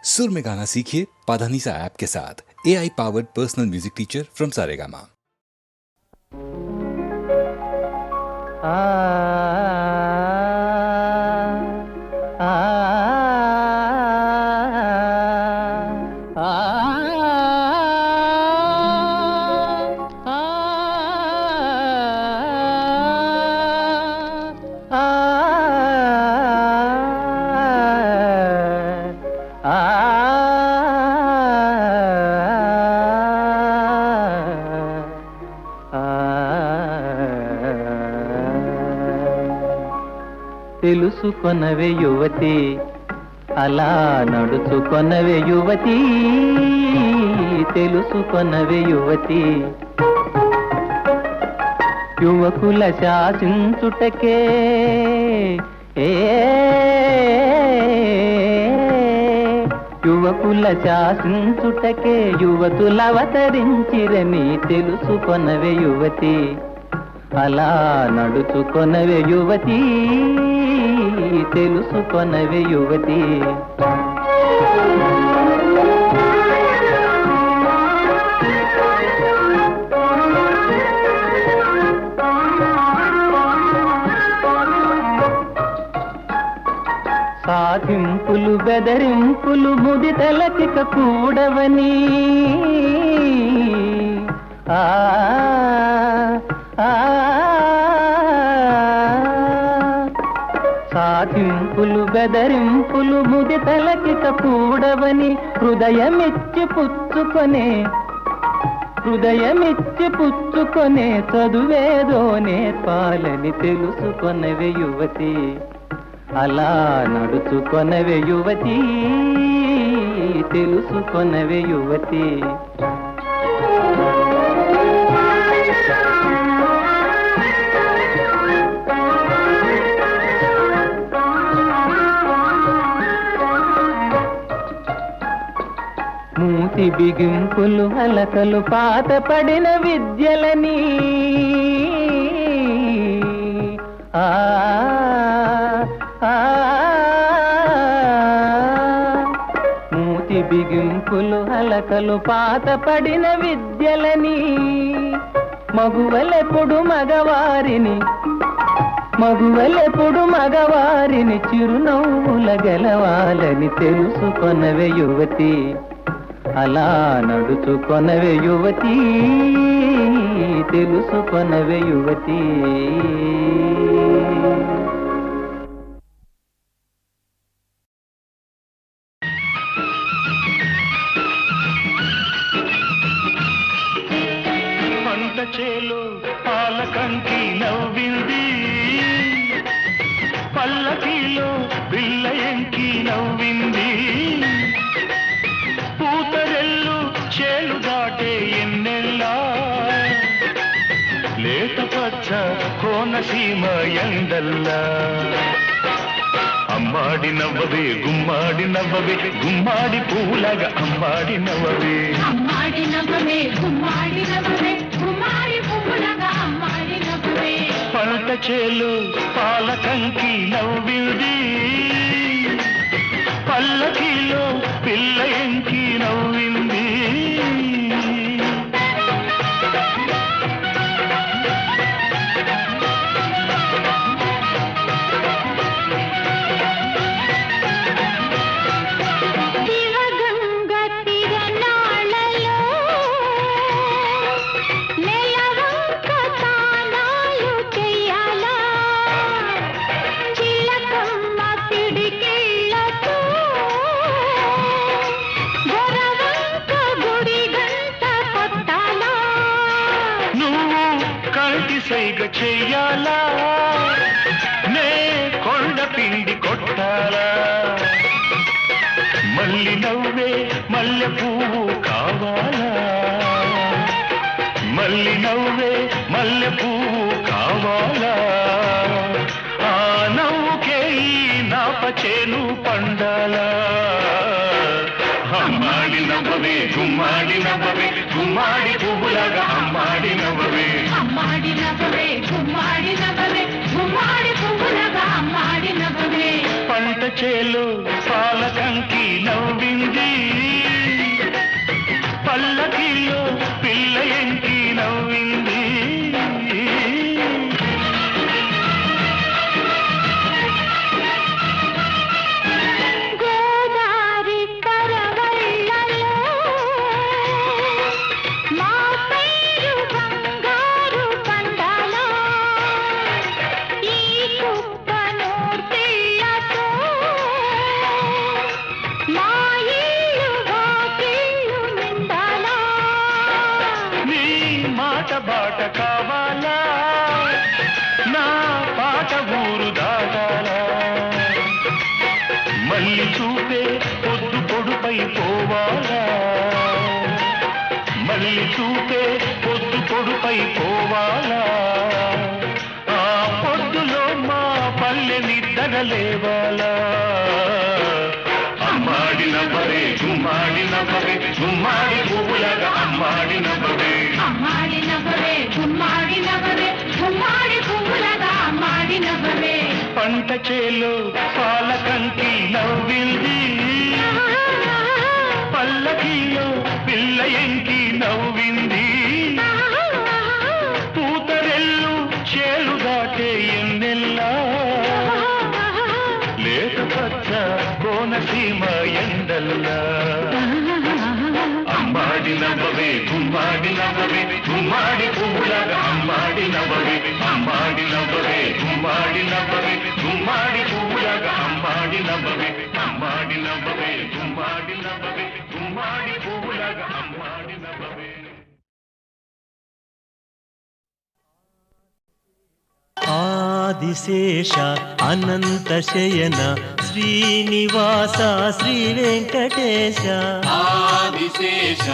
सुर में गाना सीखिए पाधानीसा ऐप के साथ। AI powered personal music teacher from Saregama. తెలుసుకొనవే యువతి, అలా నడుచుకొనవే యువతి, తెలుసుకొనవే యువతి. యువకుల శాసించుటకే యువకుల శాసించుటకే యువతులవతరించిరని తెలుసుకొనవే యువతి, అలా నడుచుకొనవే యువతి, తెలుసుకొనవే యువతి. సాధింపులు బెదరింపులు ముదితలకిక కూడవని సాధింపులు బెదరింపులు ముదితలకిక కూడవని హృదయమిచ్చి పుచ్చుకొనే చదువేదో నేర్పాలని తెలుసుకొనవే యువతి, అలా నడుచుకొనవే యువతి, తెలుసుకొనవే యువతి. మూతి బిగింపులు అలకలు పాత పడిన విద్యలని మూతి బిగింపులు అలకలు పాత పడిన విద్యలని మగువలెప్పుడు మగవారిని చిరునవ్వుల గెలవాలని తెలుసుకొనవే యువతి, అలా నడుచుకొనవే యువతి, తెలుసుకొనవే యువతి. పంట చేలో పాలకంకి నవ్వింది, పల్లకీలో పిల్ల ఎంకి నవ్వింది, పూతరెల్లు చేలు దాటే ఎన్నెల్లా, లేత పచ్చ కోనసీమ ఎండల్లా. అమ్మాడి నవ్వవే గుమ్మాడి నవ్వవే, గుమ్మాడి పూలగా అమ్మాడి నవ్వవే, అమ్మాడి నవ్వవే గుమ్మాడి నవ్వవే, గుమ్మాడి పూలగా అమ్మాడి నవ్వవే. పంట చేలు పాలకంకి నవ్వింది, పల్లకీలో పిల్ల ఎంకి నవ్వింది. సైగ చెయ్యాలా, నే కొండ పిండి కొట్టాలా, మల్లి నవ్వే మల్లె పువ్వు కావాలా, మల్లి నవ్వే మల్లె పువ్వు కావాలా, ఆ నవ్వుకే ఈ నాపచేను పండాలా. అమ్మాడి నవ్వవే గుమ్మాడి నవ్వవే, గుమ్మాడి పువ్వులాగా అమ్మాడి నవ్వవే, అమ్మాడి నవ్వవే గుమ్మాడి నవ్వవే, గుమ్మాడి పువ్వులాగా అమ్మాడి నవ్వవే. పంట చేలు పాలకంకి నవ్వింది, కావాలా నా పాట ఊరు దాటాలా మళ్ళీ చూపే పొద్దు పొడుపై పోవాలా మళ్ళీ చూపే పొద్దు పొడుపై పోవాలా ఆ పొద్దులో మా పల్లె నిద్రలేవాలా అమ్మాడి నవ్వవే గుమ్మాడి నవ్వవే గుమ్మాడి పువ్వులాగా అమ్మాడి నవ్వవే అమ్మాడి నవ్వవే గుమ్మాడి నవ్వవే గుమ్మాడి పువ్వులగా అమ్మాడి నవ్వవే పంట చేలో పాలకంకి నవ్వింది పల్లకిలో పిల్ల ఎంకి నవ్వింది పూతరెల్లు చేలు దాటే ఎన్నెల్లా లేత పచ్చ కోనసీమ ఎండల్లా అమ్మాడి నవ్వవే గుమ్మాడి నవ్వవే గుమ్మాడి పువ్వులాగా అమ్మాడి నవ్వవే అమ్మాడి నవ్వవే గుమ్మాడి నవ్వవే గుమ్మాడి పువ్వులాగా అమ్మాడి నవ్వవే అమ్మాడి నవ్వవే గుమ్మాడి నవ్వవే గుమ్మాడి పువ్వులాగా అమ్మాడి నవ్వవే ఆదిశేష అనంత శయన శ్రీనివాస శ్రీ వెంకటేశ ఆదిశేష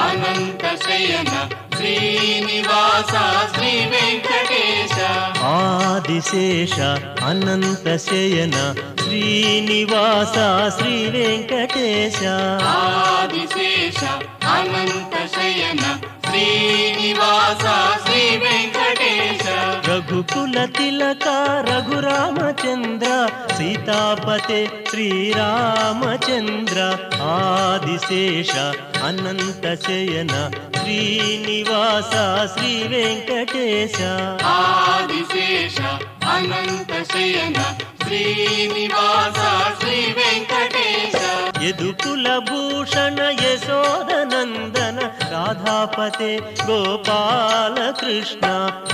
అనంత శయన శ్రీనివాస శ్రీ వెంకటేశ ఆదిశేష అనంత శయన శ్రీనివాస శ్రీ వెంకటేశ ఆదిశేష అనంత శయన శ్రీనివాస శ్రీ వెంకటేశ రఘుకుల తిలక రఘురామచంద్ర సీతాపతే శ్రీరామచంద్ర ఆదిశేష అనంత శయన శ్రీనివాస శ్రీ వెంకటేశ ఆదిశేష అనంత శయన శ్రీనివాస శ్రీ వెంకటేశ యదుకుల భూషణ యశోదనందన రాధాపతే గోపాల కృష్ణ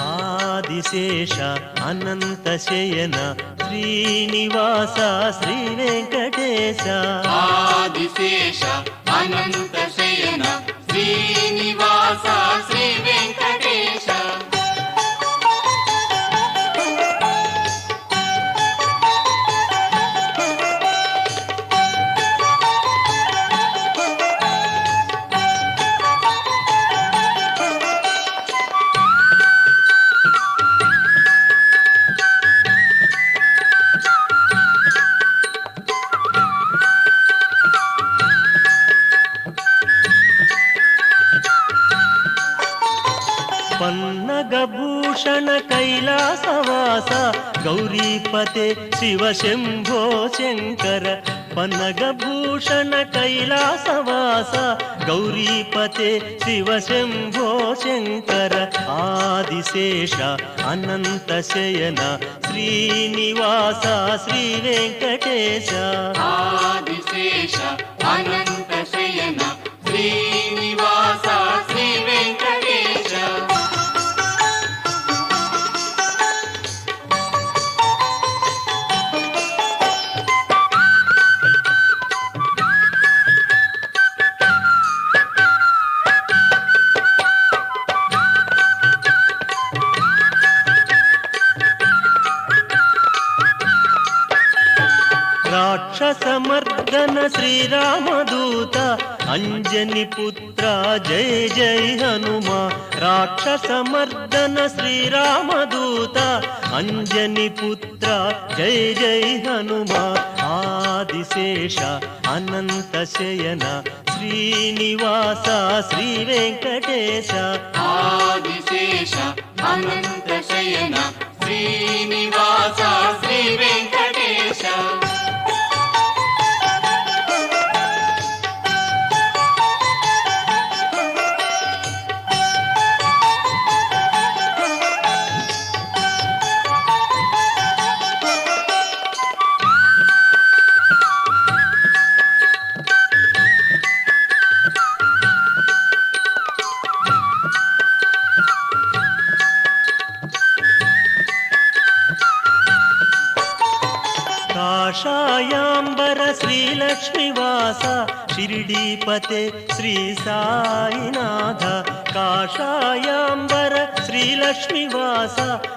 ఆదిశేష అనంత శయన శ్రీనివాస శ్రీ వెంకటేశ ఆదిశేష అనంత శయన శ్రీనివాస శ్రీ వెంకటేశ పన్నగభూషణ కైలాసవాస గౌరీపతే శివ శంభో శంకర పన్నగభూషణ కైలాసవాస గౌరీపతే శివ శంభో శంకర ఆదిశేష అనంత శయన శ్రీనివాస శ్రీ వెంకటేశ ఆదిశేష అనంత శయన శ్రీనివాస శ్రీ వెంకటేశ రాక్షసమర్దన శ్రీరామదూత అంజని పుత్ర జయ జయ హనుమా రాక్షసమర్దన శ్రీరామదూత అంజని పుత్ర జయ జయ హనుమా ఆదిశేష అనంత శయన శ్రీనివాస శ్రీ వెంకటేశ ఆదిశేష అనంత శయన శ్రీనివాస శ్రీ వెంకటేశ శ్రీనివాస షిరిడీపతే శ్రీ సాయినాథ కాషాయాంబర శ్రీలక్ష్మీవాస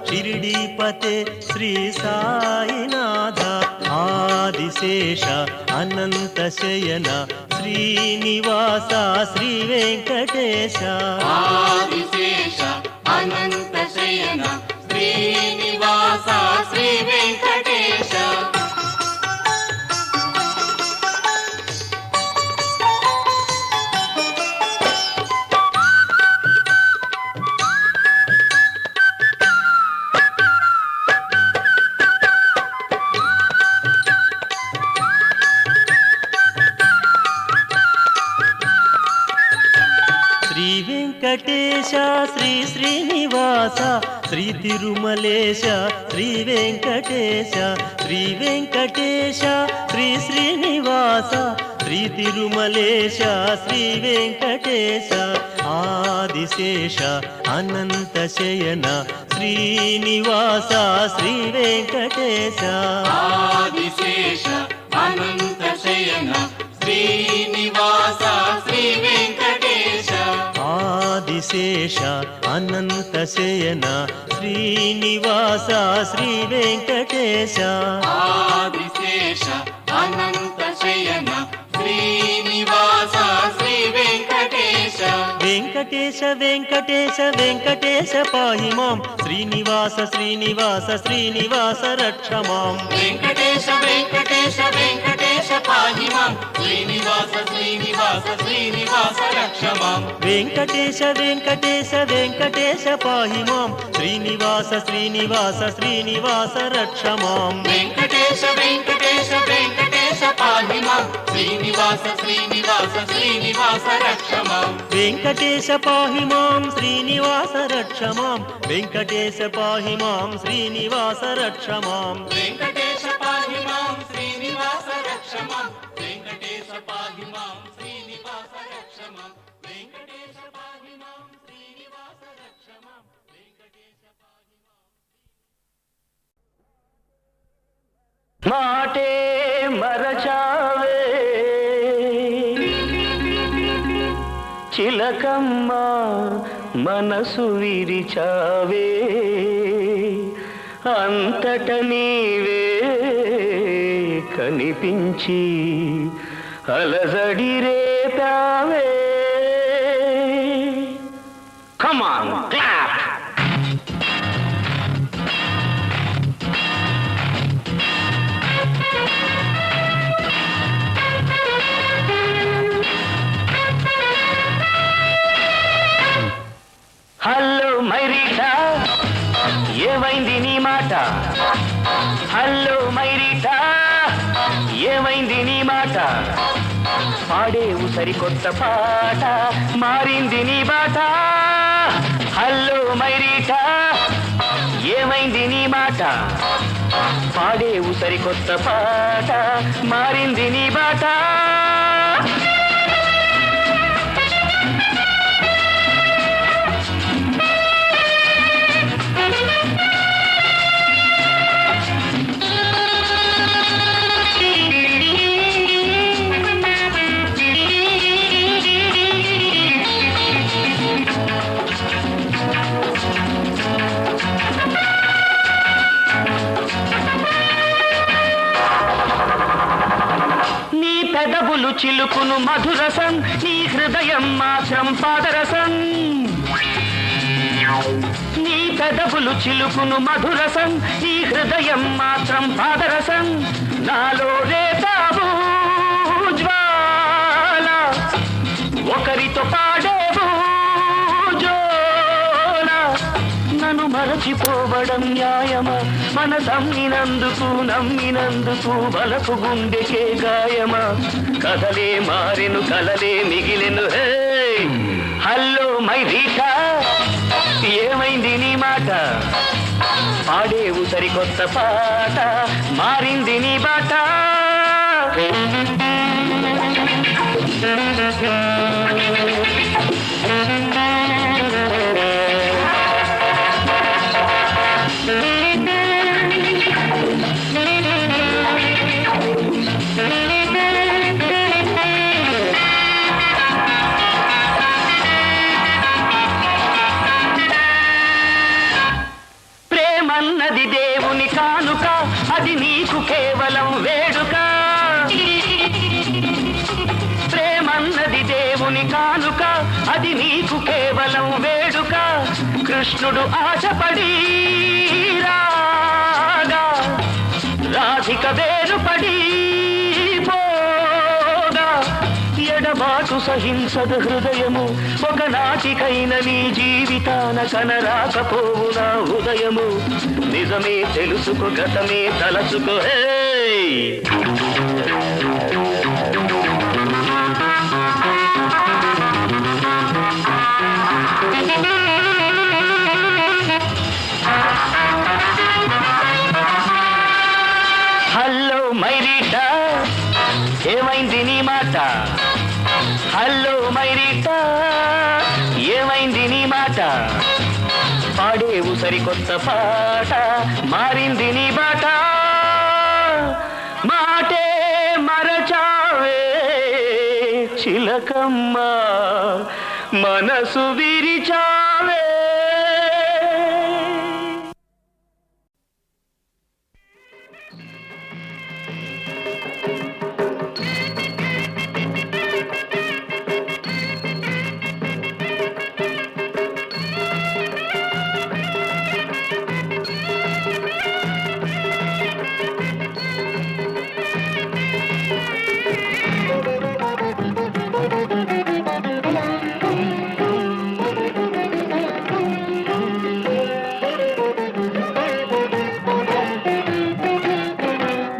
షిరిడీపతే శ్రీ సాయినాథ ఆదిశేష అనంత శయన శ్రీనివాస శ్రీ వెంకటేశ ఆదిశేష అనంత శయన శ్రీనివాస శ్రీ వెంకటేశ శ్రీ వెంకటేశ శ్రీ శ్రీనివాస శ్రీ తిరుమలేశ శ్రీ వెంకటేశ శ్రీ వెంకటేశ శ్రీ శ్రీనివాస శ్రీ తిరుమలేశ శ్రీ వెంకటేశ ఆదిశేష అనంత శయన శ్రీనివాస శ్రీ వెంకటేశ ఆదిశేష అనంత శయన శ్రీనివాస శ్రీ వెంకటేశ ఆదిశేష అనంత శయన శ్రీనివాస శ్రీ వెంకటేశ ఆదిశేష అనంత శయన శ్రీనివాస శ్రీ వెంకటేశ వెంకటేశ వెంకటేశ వెంకటేశ పాహి మాం శ్రీనివాస శ్రీనివాస శ్రీనివాస రక్ష మాం వెంకటేశ వెంకటేశ వెంకటేశ పాహి మాం శ్రీనివాస శ్రీనివాస శ్రీనివాస రక్ష మాం వెంకటేశ వెంకటేశ వెంకటేశ పాహి మాం శ్రీనివాస శ్రీనివాస శ్రీనివాస రక్ష మాం వెంకటేశ వెంకటేశ వెంకటేశ పాహి మాం శ్రీనివాస శ్రీనివాస శ్రీనివాస రక్ష మాం వెంకటేశ పాహి మాం శ్రీనివాస రక్ష మాం వెంకటేశ పాహి మాం శ్రీనివాస రక్ష మాం వెంకటేశ పాహి మాం శ్రీనివాస రక్ష మాం వెంకటేశ పాహి మాం శ్రీనివాస రక్ష మాం వెంకటేశ పాహి మాం శ్రీనివాస రక్ష మాం వెంకటేశ పాహి మాం మాటే మరచావే చిలకమ్మ మనసు విరిచావే అంతట నీవే కనిపించి అలజడి రేపావే కమాన్ క్లాప్ హలో మైరీటా ఏమైంది నీ మాట హలో మైరీటా ఏమైంది నీ మాట పాడేవు సరికొత్త పాట మారింది నీ బాట హలో మైరీటా ఏమైంది నీ మాట పాడేవు సరికొత్త పాట మారింది నీ బాట పెదవులు చిలుకును మధురసం నీ హృదయం మాత్రం పాదరసం నీ పెదవులు చిలుకును మధురసం నీ హృదయం మాత్రం పాదరసం నాలో రేతావు జ్వాల ఒకరితో పాడేవు జోల నన్ను మరచిపోవడం న్యాయమా నమ్మినందుకు బలపు గుండెకే గాయమా కథలే మారెను కలలే మిగిలెను హే హలో మై రీటా ఏమైంది నీ మాట పాడేవు సరికొత్త పాట మారింది నీ బాట దేవుని కానుక అది నీకు కేవలం వేడుక కృష్ణుడు ఆశపడి రాగా రాధిక వేరుపడి పోగా ఎడబాటు సహింసద హృదయము ఒకనాటికైన నీ జీవితాన కనరాకపోవు నా ఉదయము నిజమే తెలుసుకో గతమే తలసుకో హే హలో మైరీటా ఏమైంది నీ మాట హలో మైరీటా ఏమైంది నీ మాట పాడేవు సరికొత్త పాట మారింది నీ బాట మాటే మరచావే చిలకమ్మ మనసు విరిచావే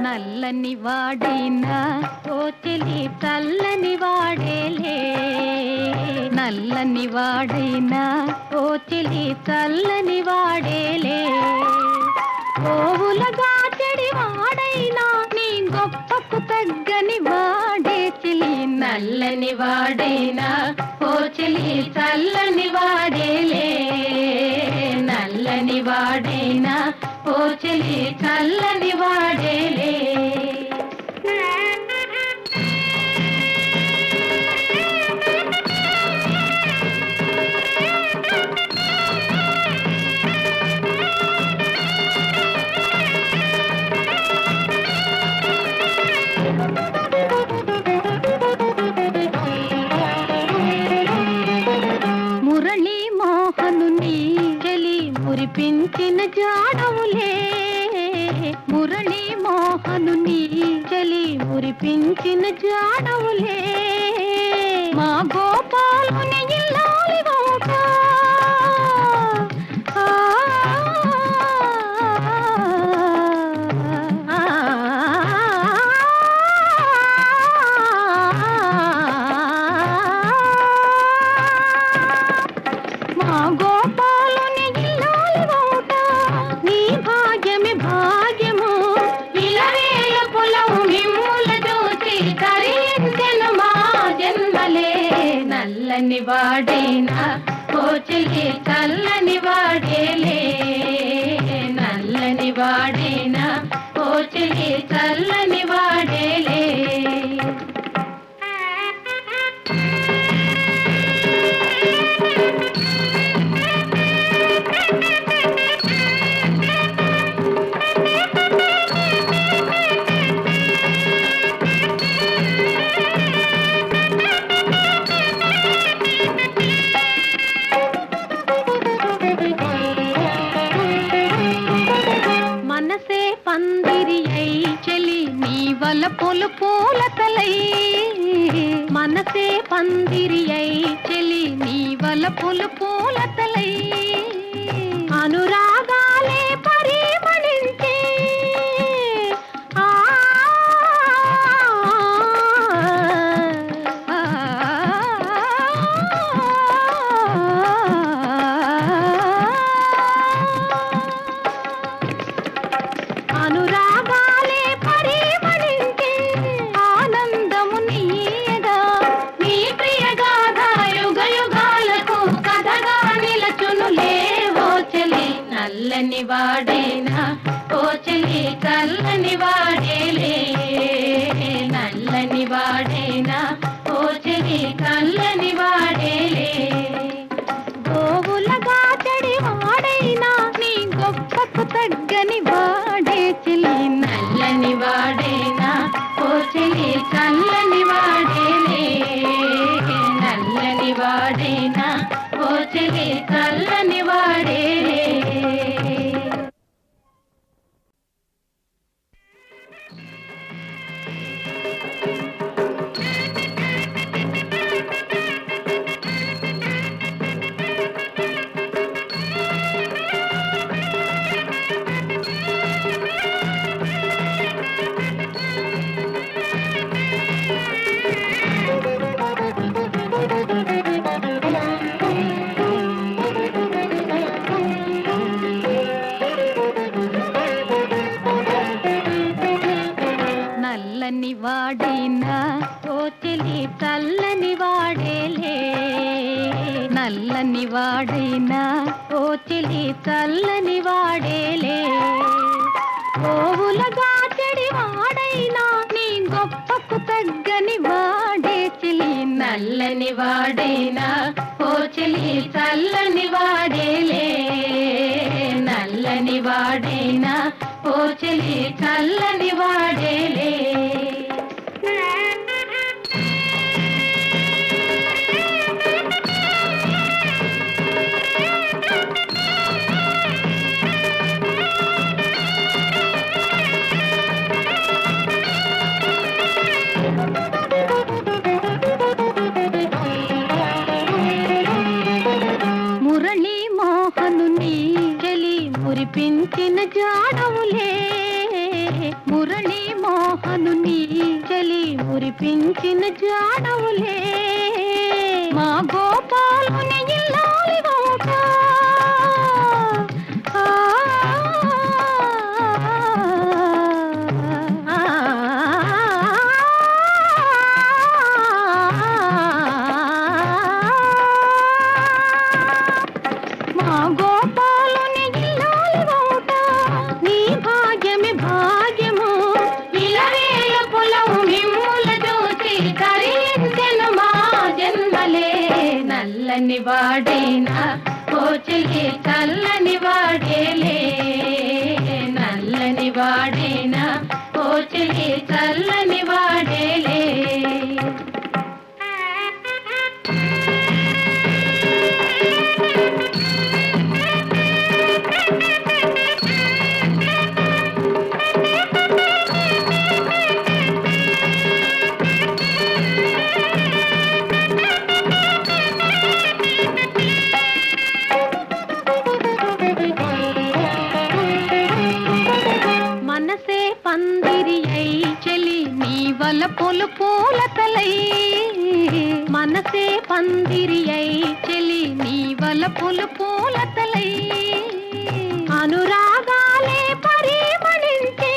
నల్లని వాడైనా ఓ చెలి చల్లని వాడేలే నల్లని వాడైనా ఓ చెలి చల్లని వాడేలే ఓవులగా చెడి వాడైనా నీ గొప్పకు తగ్గని వాడే చెలి నల్లని వాడైనా ఓ చెలి చల్లని వాడేలే నల్లని వాడైనా ఓ చెలి చల్లని వాడేలే మురళీ మోహనుని చెలి మురిపించిన జాడవులే మురళీ మోహనుని చెలి మురిపించిన జాడవులే మా గోపాలుని ఇల్లాలి వంక మా గోపాలుని ఇల్లాలి వంక నీ భాగ్యమే భాగ్యము ఇలవేల పొలవు మిమ్ముల చూసి తరించెను మా జన్మలే నల్లని వాడేనా ఓ చెలి చల్లని వాడేలే నల్లని వాడేనా ఓ చెలి చల్లని వాడేలే మనసే పందిరి అయి చెలి నీ వలపులు పూలతలై మనసే పందిరి అయి చెలి నీ వలపులు పూలతలై అనురాగాలే పరిమళించే ఆ అనురాగాలే పరిమళించే ఆనందము నీయగా నీ ప్రియగాథ యుగ యుగాలకు కథగా నిలచునులే ఓ చెలి నల్లని వాడేనా ఓ చెలి చల్లని వాడేలే నల్లని వాడేనా ఓ చెలి చల్లని వాడేలే గోవులగా చెడి వాడైనా నీ గొప్పకు తగ్గని వాడే చెలి నల్లని వాడేనా ఓ చెలి చల్లని వాడేలే నల్లని వాడైనా ఓ చెలి చల్లని వాడేలే గోవులగా చెడి వాడైనా నీ గొప్పకు తగ్గని వాడే చెలి నల్లని వాడైనా ఓ చెలి చల్లని వాడేలే నల్లని వాడైనా ఓ చెలి చల్లని వాడేలే మురళీ మోహనుని చెలి మురిపించిన జాడవులే మురళీ మోహనుని చెలి మురిపించిన జాడవులే మా గోపాలుని ఇల్లాలి వంక మా గోపాలుని ఇల్లాలి వంక నీ భాగ్యమి భాగ్యము ఇలవేల పొలము మిమ్ముల చూసి తరించెను మా జన్మలే నల్లని వాడైనా ఓ చెలి చల్లని వాడేలే నల్లని వాడైనా ఓ చెలి చల్లని వాడేలే మనసే పందిరి అయి చెలి నీ వలపులు పూలతలై మనసే పందిరి అయి చెలి నీ వలపులు పూలతలై అనురాగాలే పరిమళించే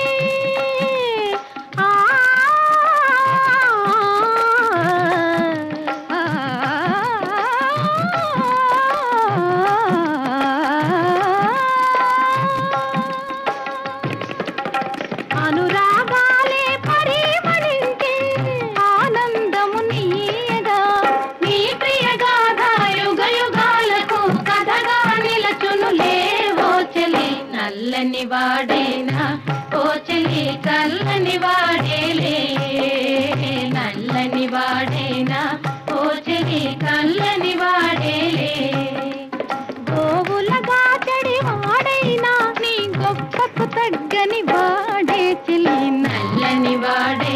అనురాగాలే పరిమళించే ఆనందము నీయగా నీ ప్రియగాథ యుగ యుగాలకు కథగా నిలచునులే ఓ చెలి నల్లని వాడేనా ఓ చెలి చల్లని వాడేలే నల్లని వాడేనా ఓ చెలి చల్లని వాడేలే గోవులగా చెడి వాడైనా నీ గొప్పకు తగ్గని వాడే చెలి నల్లని వాడే